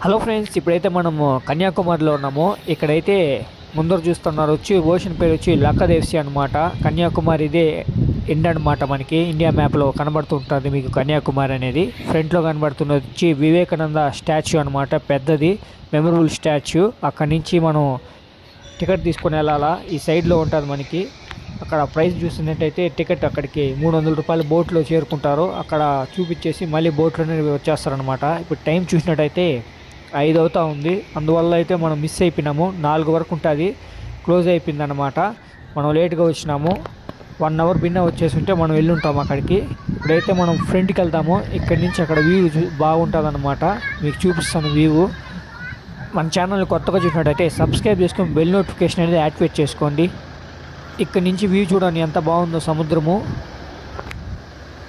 Hello friends, ఇప్పుడైతే మనము కన్యాకుమారిలో ఉన్నాము. ఇక్కడైతే ముందర చూస్తున్నారు వచ్చి ఓషన్ పేరు వచ్చి లక్కదేవ్సి అనమాట. కన్యాకుమారి ఇదే ఎండ్ అనమాట. మనకి ఇండియా మ్యాప్లో కనబడుతుంటుంది మీకు కన్యాకుమారి అనేది. ఫ్రంట్లో కనబడుతున్నది వచ్చి వివేకానంద స్టాచ్యూ అనమాట, పెద్దది మెమరబుల్ స్టాచ్యూ. అక్కడి నుంచి మనం టికెట్ తీసుకొని వెళ్ళాలా. ఈ సైడ్లో ఉంటుంది మనకి. అక్కడ ప్రైస్ చూసినట్టయితే టికెట్ అక్కడికి 300 రూపాయలు బోట్లో చేరుకుంటారు. అక్కడ చూపించేసి మళ్ళీ బోట్లోనే వచ్చేస్తారనమాట. ఇప్పుడు టైం చూసినట్టయితే 5 అవుతా ఉంది. అందువల్ల అయితే మనం మిస్ అయిపోయినాము. 4 వరకు ఉంటుంది, క్లోజ్ అయిపోయింది అనమాట. మనం లేట్గా వచ్చినాము. 1 అవర్ బిన్న వచ్చేసి ఉంటే మనం వెళ్ళుంటాము అక్కడికి. ఇప్పుడైతే మనం ఫ్రంట్కి వెళ్తాము. ఇక్కడి నుంచి అక్కడ వ్యూ బాగుంటుంది అనమాట. మీకు చూపిస్తాను వ్యూ. మన ఛానల్ కొత్తగా చూసినట్టయితే సబ్స్క్రైబ్ చేసుకొని బెల్ నోటిఫికేషన్ అనేది యాక్టివేట్ చేసుకోండి. ఇక్కడ నుంచి వ్యూ చూడండి ఎంత బాగుందో సముద్రము.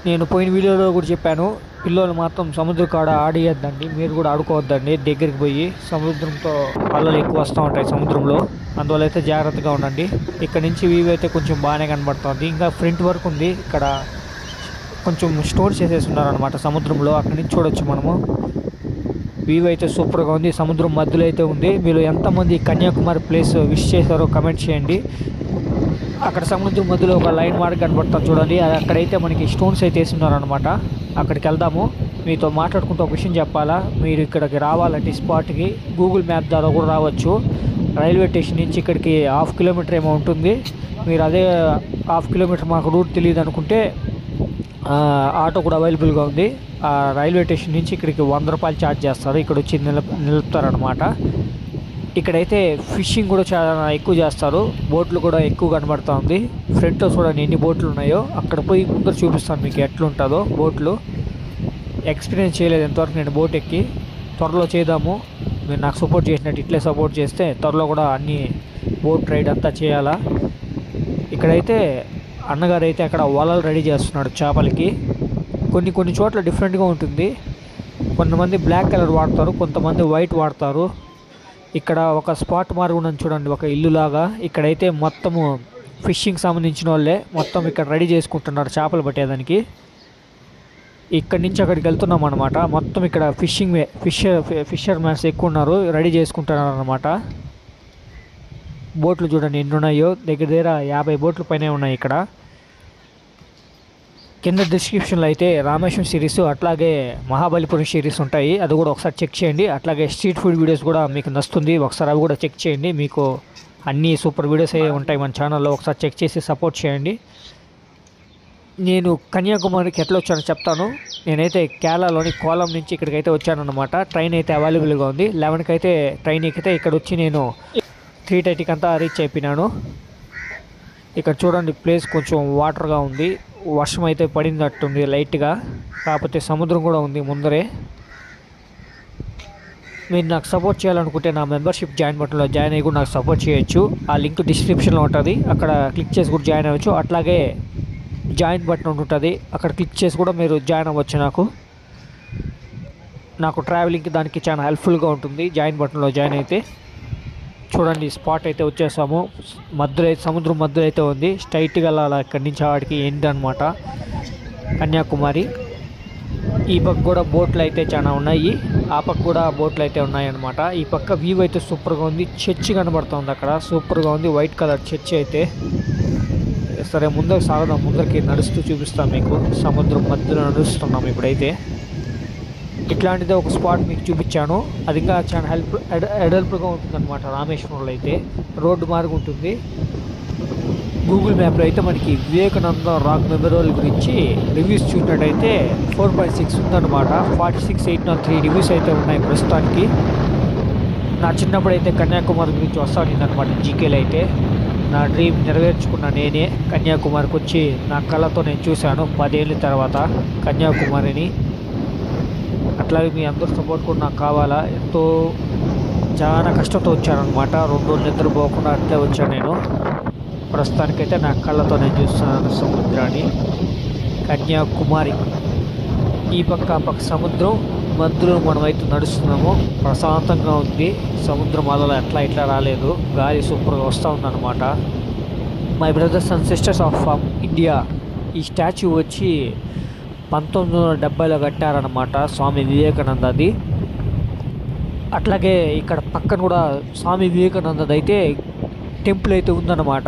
నేను పోయిన వీడియోలో కూడా చెప్పాను, పిల్లలు మాత్రం సముద్రం కాడ ఆడియద్దండి, మీరు కూడా ఆడుకోవద్దండి. దగ్గరికి పోయి సముద్రంతో అలలు ఎక్కువ వస్తూ ఉంటాయి సముద్రంలో, అందువల్ల అయితే జాగ్రత్తగా ఉండండి. ఇక్కడ నుంచి వ్యూ అయితే కొంచెం బాగానే కనబడుతుంది. ఇంకా ఫ్రంట్ వరకు ఉంది. ఇక్కడ కొంచెం స్టోర్ చేసేసి ఉన్నారనమాట సముద్రంలో. అక్కడి నుంచి చూడొచ్చు మనము. వ్యూ అయితే సూపర్గా ఉంది. సముద్రం మధ్యలో అయితే ఉంది. మీరు ఎంతమంది కన్యాకుమారి ప్లేస్ విష్ చేశారో కమెంట్ చేయండి. అక్కడ సముద్రం మధ్యలో ఒక లైన్ మార్క్ కనబడుతుంది చూడండి. అది అక్కడైతే మనకి స్టోన్స్ అయితే వేస్తున్నారనమాట. అక్కడికి వెళ్దాము. మీతో మాట్లాడుకుంటూ ఒక విషయం చెప్పాలా. మీరు ఇక్కడికి రావాలంటే స్పాట్కి గూగుల్ మ్యాప్ ద్వారా కూడా రావచ్చు. రైల్వే స్టేషన్ నుంచి ఇక్కడికి 1/2 కిలోమీటర్ ఏమో ఉంటుంది. మీరు అదే 1/2 కిలోమీటర్ మాకు రూట్ తెలియదు అనుకుంటే ఆటో కూడా అవైలబుల్గా ఉంది. రైల్వే స్టేషన్ నుంచి ఇక్కడికి 100 రూపాయలు ఛార్జ్ చేస్తారు. ఇక్కడ వచ్చి నిలుపుతారనమాట. ఇక్కడైతే ఫిషింగ్ కూడా చాలా ఎక్కువ చేస్తారు. బోట్లు కూడా ఎక్కువ కనబడుతూ ఉంది. ఫ్రంట్లో చూడండి ఎన్ని బోట్లు ఉన్నాయో. అక్కడ పోయి ముందర చూపిస్తాను మీకు ఎట్లుంటుందో బోట్లు. ఎక్స్పీరియన్స్ చేయలేదు ఎంతవరకు నేను బోట్ ఎక్కి. త్వరలో చేద్దాము. మీరు నాకు సపోర్ట్ చేసినట్టు ఇట్లే సపోర్ట్ చేస్తే త్వరలో కూడా అన్ని బోట్ రైడ్ అంతా చేయాలా. ఇక్కడైతే అన్నగారు అయితే అక్కడ వలలు రెడీ చేస్తున్నాడు చేపలకి. కొన్ని చోట్ల డిఫరెంట్గా ఉంటుంది. కొంతమంది బ్లాక్ కలర్ వాడతారు, కొంతమంది వైట్ వాడతారు. ఇక్కడ ఒక స్పాట్ మార్గుందని చూడండి, ఒక ఇల్లులాగా. ఇక్కడైతే మొత్తము ఫిషింగ్ సంబంధించిన వాళ్ళే మొత్తం ఇక్కడ రెడీ చేసుకుంటున్నారు చేపలు పట్టేదానికి. ఇక్కడి నుంచి అక్కడికి వెళ్తున్నాం అనమాట. మొత్తం ఇక్కడ ఫిషర్ మ్యాన్స్ ఎక్కువ ఉన్నారు, రెడీ చేసుకుంటున్నారు అనమాట. బోట్లు చూడండి ఎన్ని ఉన్నాయో. దగ్గర 50 బోట్ల పైనే ఉన్నాయి ఇక్కడ. కింద డిస్క్రిప్షన్లో అయితే రామేశ్వరం సిరీస్ అట్లాగే మహాబలిపురం సిరీస్ ఉంటాయి. అది కూడా ఒకసారి చెక్ చేయండి. అట్లాగే స్ట్రీట్ ఫుడ్ వీడియోస్ కూడా మీకు నచ్చుతుంది, ఒకసారి అవి కూడా చెక్ చేయండి. మీకు అన్ని సూపర్ వీడియోస్ అయ్యే ఉంటాయి మన ఛానల్లో. ఒకసారి చెక్ చేసి సపోర్ట్ చేయండి. నేను కన్యాకుమారికి ఎట్లా వచ్చానో చెప్తాను. నేనైతే కేరళలోని కోలం నుంచి ఇక్కడికైతే వచ్చానన్నమాట. ట్రైన్ అయితే అవైలబుల్గా ఉంది. 11కి అయితే ట్రైన్ ఎక్కితే ఇక్కడ వచ్చి నేను 3:30కి అంతా రీచ్ అయిపోయినాను. ఇక్కడ చూడండి ప్లేస్ కొంచెం వాటర్గా ఉంది. వర్షం అయితే పడినట్టుంది లైట్గా, కాకపోతే సముద్రం కూడా ఉంది ముందరే. మీరు నాకు సపోర్ట్ చేయాలనుకుంటే నా మెంబర్షిప్ జాయిన్ బటన్లో జాయిన్ అయ్యి కూడా నాకు సపోర్ట్ చేయొచ్చు. ఆ లింక్ డిస్క్రిప్షన్లో ఉంటుంది. అక్కడ క్లిక్ చేసి కూడా జాయిన్ అవ్వచ్చు. అట్లాగే జాయిన్ బటన్ ఉంటుంది, అక్కడ క్లిక్ చేసి కూడా మీరు జాయిన్ అవ్వచ్చు. నాకు ట్రావెలింగ్కి దానికి చాలా హెల్ప్ఫుల్గా ఉంటుంది జాయిన్ బటన్లో జాయిన్ అయితే. చూడండి స్పాట్ అయితే వచ్చేసాము. మధ్యలో సముద్రం మధ్యలో అయితే ఉంది. స్ట్రైట్గా వెళ్ళాలి ఇక్కడి నుంచి ఆడికి ఎండ్ అనమాట కన్యాకుమారి. ఈ పక్క కూడా బోట్లు అయితే చాలా ఉన్నాయి, ఆ పక్క కూడా బోట్లు అయితే ఉన్నాయి అనమాట. ఈ పక్క వ్యూ అయితే సూపర్గా ఉంది. చర్చి కనబడుతుంది అక్కడ, సూపర్గా ఉంది. వైట్ కలర్ చర్చి అయితే. సరే ముందరికి సాగుదాం. ముందరికి నడుస్తూ చూపిస్తాం మీకు. సముద్రం మధ్యలో నడుస్తున్నాం ఇప్పుడైతే. ఇట్లాంటిదే ఒక స్పాట్ మీకు చూపించాను. అది ఇంకా చాలా ఎడల్పుగా ఉంటుందన్నమాట. రామేశ్వరంలో అయితే రోడ్డు మార్గం ఉంటుంది. గూగుల్ మ్యాప్లో అయితే మనకి వివేకానంద రాక్ మెమోరియల్ గురించి రివ్యూస్ చూసినట్టయితే 4.6 ఉందన్నమాట. 46,803 రివ్యూస్ అయితే ఉన్నాయి ప్రస్తుతానికి. నా చిన్నప్పుడు అయితే కన్యాకుమారి గురించి వస్తానన్నమాట జీకేలో అయితే. నా డ్రీమ్ నెరవేర్చుకున్న నేనే కన్యాకుమారికి వచ్చి నా కళ్ళతో నేను చూశాను 10 ఏళ్ళ తర్వాత కన్యాకుమారిని. అట్లాగే మీ అందరూ సపోర్ట్ కూడా నాకు కావాలా. ఎంతో చాలా కష్టంతో వచ్చానమాట. 2 రోజులు నిద్రపోకుండా అట్లే వచ్చాను నేను. ప్రస్తుతానికైతే నా కళ్ళతో నేను చూస్తున్నాను సముద్రాన్ని. కన్యాకుమారి ఈ పక్క ఆ పక్క సముద్రం మధ్యలో మనమైతే నడుస్తున్నాము. ప్రశాంతంగా ఉంది. సముద్రం అలలు ఎట్లా ఇట్లా రాలేదు, గాలి సూపర్గా వస్తూ ఉందన్నమాట. My brothers and sisters of India, ఈ స్టాచ్యూ వచ్చి 1970లో కట్టారనమాట స్వామి వివేకానందది. అట్లాగే ఇక్కడ పక్కన కూడా స్వామి వివేకానందది అయితే టెంపుల్ అయితే ఉందన్నమాట.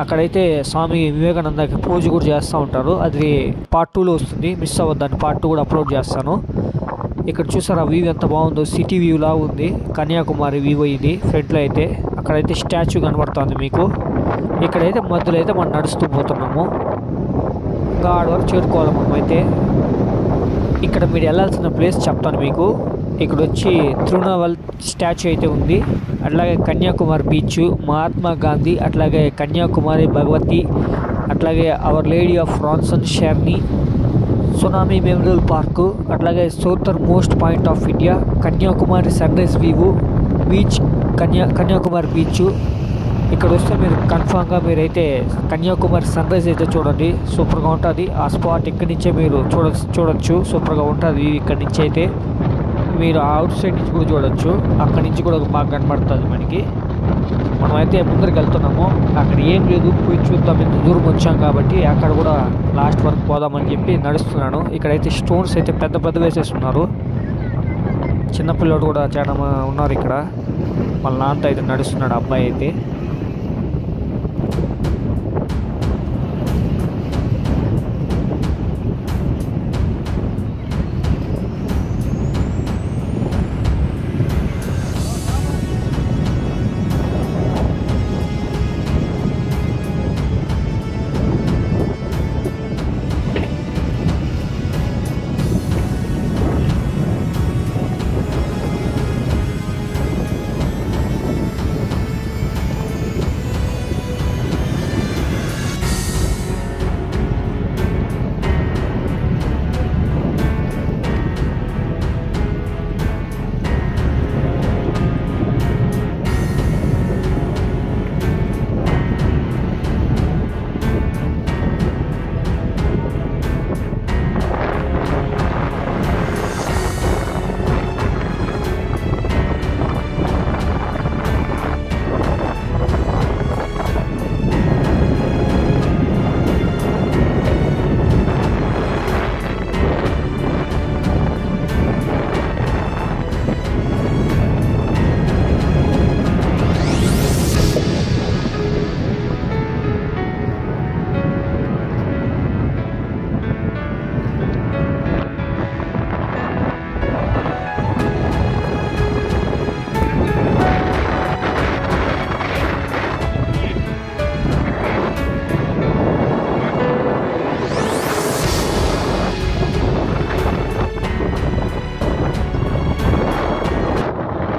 అక్కడైతే స్వామి వివేకానందకి పూజ కూడా చేస్తూ ఉంటారు. అది పార్ట్ 2లో వస్తుంది, మిస్ అవ్వద్దని. పార్ట్ 2 కూడా అప్లోడ్ చేస్తాను. ఇక్కడ చూసారా వ్యూ ఎంత బాగుందో, సిటీ వ్యూ లా ఉంది. కన్యాకుమారి వ్యూ ఇది ఫ్రంట్లో అయితే. అక్కడైతే స్టాచ్యూ కనబడుతుంది మీకు. ఇక్కడైతే మధ్యలో అయితే మనం నడుస్తూ పోతున్నాము. ఇంకా ఆడ వరకు చేరుకోవాలి మనం అయితే. ఇక్కడ మీరు వెళ్ళాల్సిన ప్లేస్ చెప్తాను మీకు. ఇక్కడ వచ్చి తిరునావల్ స్టాచ్యూ అయితే ఉంది. అట్లాగే కన్యాకుమారి బీచ్, మహాత్మా గాంధీ, అట్లాగే కన్యాకుమారి భగవతి, అట్లాగే our lady of ransom shrine, tsunami memorial park, అట్లాగే southernmost point of India, Kanyakumari sunrise view beach, Kanyakumari beach. ఇక్కడ వస్తే మీరు కన్ఫామ్గా మీరైతే కన్యాకుమారి సన్ రైజ్ అయితే చూడండి, సూపర్గా ఉంటుంది. ఆ స్పాట్ ఇక్కడి నుంచే మీరు చూడొచ్చు, సూపర్గా ఉంటుంది. ఇక్కడి నుంచి అయితే మీరు అవుట్ సైడ్ నుంచి కూడా చూడొచ్చు. అక్కడి నుంచి కూడా బాగా కనబడుతుంది మనకి. మనమైతే ముందరికి వెళ్తున్నాము. అక్కడ ఏం లేదు, పోయి చూద్దాం. ఇంత దూరం వచ్చాం కాబట్టి అక్కడ కూడా లాస్ట్ వరకు పోదామని చెప్పి నడుస్తున్నాను. ఇక్కడైతే స్టోన్స్ అయితే పెద్ద పెద్ద వేసేస్తున్నారు. చిన్నపిల్లలు కూడా చాలా ఉన్నారు ఇక్కడ. వాళ్ళ నాన్నతో అయితే నడుస్తున్నాడు అబ్బాయి అయితే.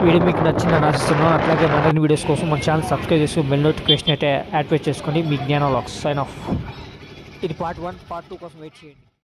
వీడియో మీకు నచ్చిందని ఆశిస్తున్నాను. అట్లాగే మరిన్ని వీడియోస్ కోసం మన ఛానల్ సబ్స్క్రైబ్ చేసి బెల్ నోటిఫికేషన్ అయితే యాక్టివేట్ చేసుకోండి. మీ జ్ఞాన వ్లాగ్స్ సైన్ ఆఫ్. ఇది పార్ట్ 1, పార్ట్ 2 కోసం వెయిట్ చేయండి.